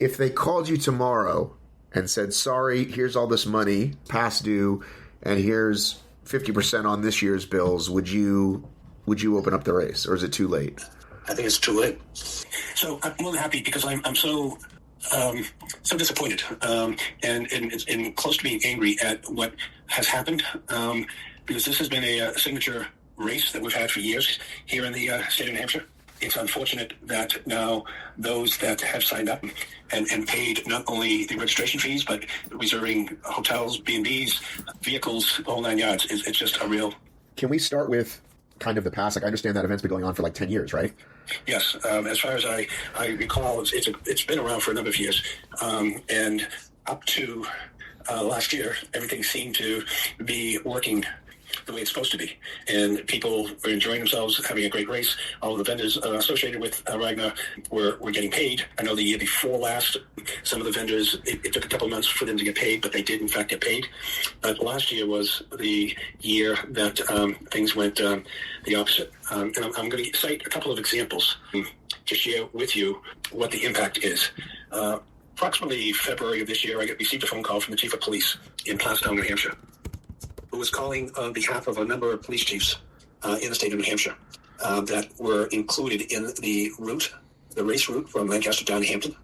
If they called you tomorrow and said, sorry, here's all this money past due, and here's 50% on this year's bills, would you open up the race, or is it too late? I think it's too late. So I'm more than happy because I'm so disappointed and close to being angry at what has happened, because this has been a signature race that we've had for years here in the state of New Hampshire. It's unfortunate that now those that have signed up and paid not only the registration fees, but reserving hotels, B&Bs, vehicles, the whole nine yards, it's just a real... Can we start with kind of the past? Like, I understand that event's been going on for like 10 years, right? Yes. As far as I recall, it's been around for a number of years. And up to last year, everything seemed to be working the way it's supposed to be. And people were enjoying themselves, having a great race. All of the vendors associated with Ragnar were getting paid. I know the year before last, some of the vendors, it took a couple of months for them to get paid, but they did in fact get paid. But last year was the year that things went the opposite. And I'm going to cite a couple of examples to share with you what the impact is. Approximately February of this year, I received a phone call from the chief of police in Plastown, New Hampshire, who was calling on behalf of a number of police chiefs in the state of New Hampshire that were included in the race route from Lancaster down to Hampton,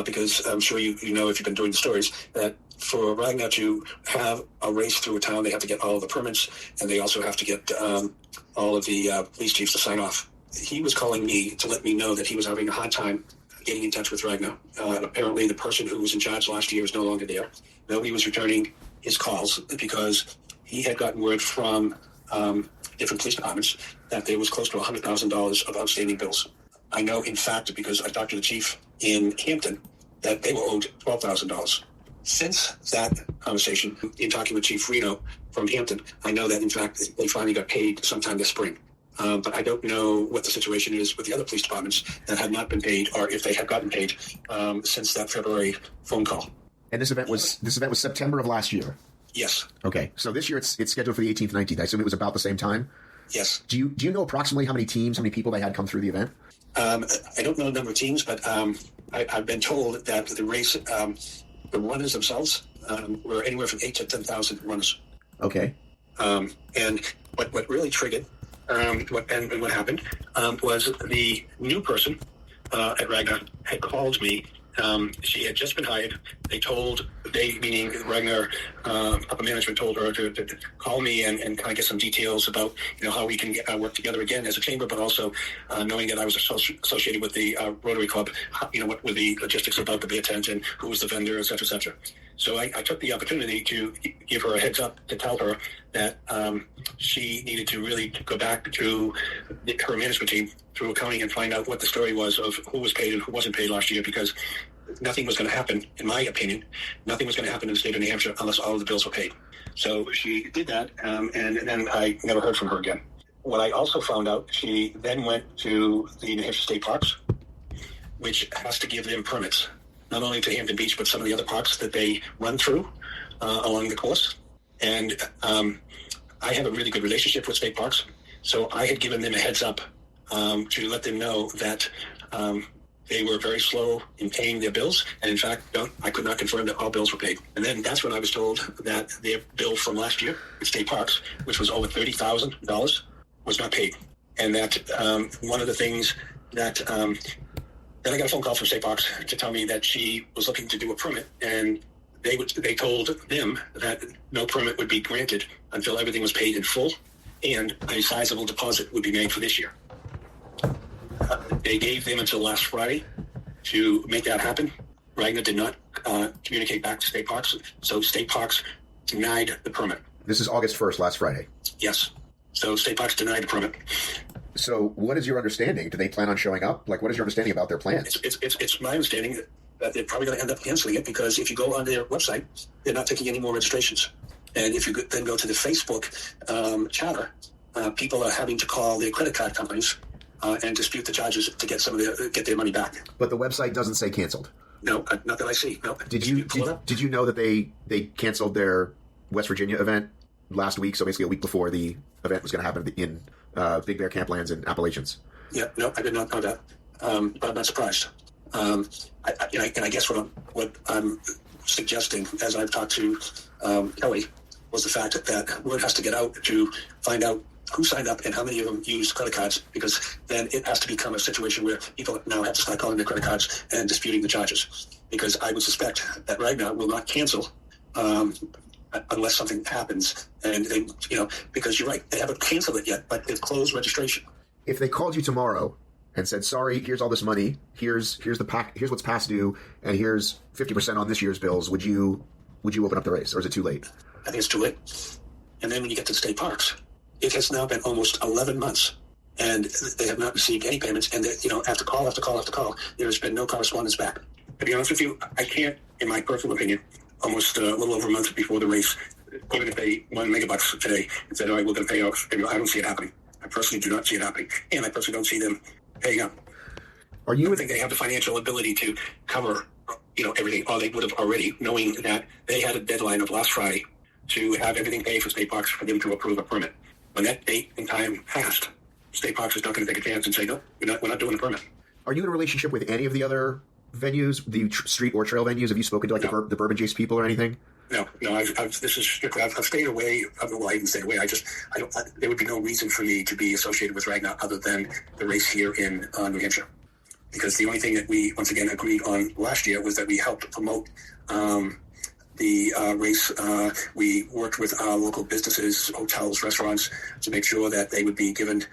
because I'm sure you know, if you've been doing the stories, that for Ragnar to have a race through a town, they have to get all of the permits, and they also have to get all of the police chiefs to sign off. He was calling me to let me know that he was having a hard time getting in touch with Ragnar. Apparently the person who was in charge last year is no longer there. Nobody was returning his calls because he had gotten word from different police departments that there was close to $100,000 of outstanding bills. I know, in fact, because I talked to the chief in Hampton, that they were owed $12,000. Since that conversation, in talking with Chief Reno from Hampton, I know that, in fact, they finally got paid sometime this spring. But I don't know what the situation is with the other police departments that have not been paid, or if they have gotten paid since that February phone call. And this event was September of last year. Yes. Okay, so this year it's scheduled for the 18th, 19th. I assume it was about the same time? Yes. Do you know approximately how many people they had come through the event? I don't know the number of teams, but I've been told that the race, the runners themselves, were anywhere from 8,000 to 10,000 runners. Okay. And what really triggered what happened was the new person at Ragnar had called me. She had just been hired. Meaning Ragnar upper management, told her to call me and kind of get some details about how we can work together again as a chamber, but also knowing that I was associated with the Rotary Club, what were the logistics about the beer tent and who was the vendor, et cetera, et cetera. So I took the opportunity to give her a heads up to tell her that she needed to really go back to her management team through accounting and find out what the story was of who was paid and who wasn't paid last year, because nothing was going to happen, in my opinion, nothing was going to happen in the state of New Hampshire unless all of the bills were paid. So she did that, and then I never heard from her again. What I also found out, she then went to the New Hampshire State Parks, which has to give them permits, not only to Hampton Beach, but some of the other parks that they run through along the course. And I have a really good relationship with state parks, so I had given them a heads up to let them know that they were very slow in paying their bills, and in fact, I could not confirm that all bills were paid. And then that's when I was told that their bill from last year with state parks, which was over $30,000, was not paid. And that one of the things that then I got a phone call from State Parks to tell me that she was looking to do a permit, and they told them that no permit would be granted until everything was paid in full, and a sizable deposit would be made for this year. They gave them until last Friday to make that happen. Ragnar did not communicate back to State Parks, so State Parks denied the permit. This is August 1st, last Friday. Yes. So State Parks denied the permit. So what is your understanding? Do they plan on showing up? Like, what is your understanding about their plans? It's my understanding that they're probably going to end up canceling it, because if you go on their website, they're not taking any more registrations. And if you then go to the Facebook chatter, people are having to call their credit card companies and dispute the charges to get their money back. But the website doesn't say canceled. No, not that I see. No. Did you know that they canceled their West Virginia event last week? So basically a week before the event was going to happen in Big Bear Camplands in Appalachians. Yeah, no, I did not know that. But I'm not surprised. And I guess what I'm suggesting, as I've talked to Kelly, was the fact that word has to get out to find out who signed up and how many of them used credit cards, because then it has to become a situation where people now have to start calling their credit cards and disputing the charges. Because I would suspect that Ragnar will not cancel unless something happens. And they, because you're right, they haven't canceled it yet, but they've closed registration. If they called you tomorrow and said, "Sorry, here's all this money. Here's what's past due, and here's 50% on this year's bills," would you open up the race, or is it too late? I think it's too late. And then when you get to the state parks, it has now been almost 11 months, and they have not received any payments. And after call after call after call, there has been no correspondence back. To be honest with you, I can't, in my personal opinion, almost a little over a month before the race, even if they won megabucks today and said, "All right, we're going to pay off," I don't see it happening. I personally do not see it happening, and I personally don't see them paying up. I think they have the financial ability to cover, everything, or they would have already, knowing that they had a deadline of last Friday to have everything paid for state parks for them to approve a permit. When that date and time passed, state parks is not going to take a chance and say, "No, we're not doing a permit." Are you in a relationship with any of the other venues, the street or trail venues? Have you spoken to the Bourbon Jace people or anything? No. This is strictly. I've stayed away. Well, I didn't stay away. There would be no reason for me to be associated with Ragnar other than the race here in New Hampshire, because the only thing that we once again agreed on last year was that we helped promote the race. We worked with local businesses, hotels, restaurants, to make sure that they would be given,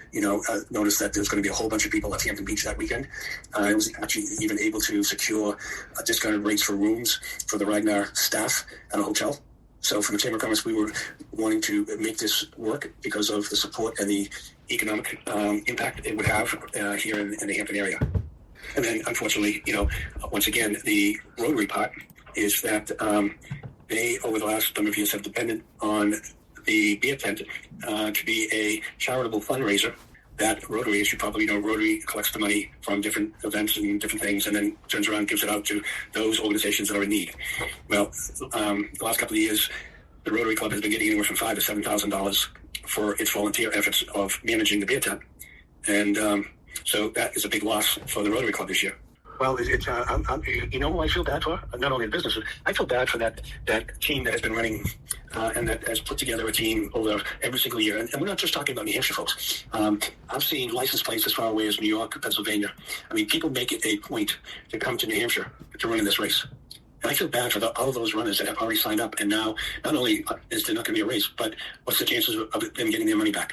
notice that there's going to be a whole bunch of people at Hampton Beach that weekend. I was actually even able to secure discounted rates for rooms for the Ragnar staff at a hotel. So from the Chamber of Commerce, we were wanting to make this work because of the support and the economic impact it would have here in the Hampton area. And then, unfortunately, once again, the Rotary part is that they, over the last number of years, have depended on the beer tent to be a charitable fundraiser. That Rotary, as you probably know, Rotary collects the money from different events and different things, and then turns around and gives it out to those organizations that are in need. Well, the last couple of years, the Rotary Club has been getting anywhere from $5,000 to $7,000 for its volunteer efforts of managing the beer tent, and so that is a big loss for the Rotary Club this year. Well, who I feel bad for? Not only the business, I feel bad for that team that has been running and that has put together a team over every single year. And we're not just talking about New Hampshire folks. I've seen license plates as far away as New York, Pennsylvania. I mean, people make it a point to come to New Hampshire to run in this race. And I feel bad for all of those runners that have already signed up. And now, not only is there not going to be a race, but what's the chances of them getting their money back?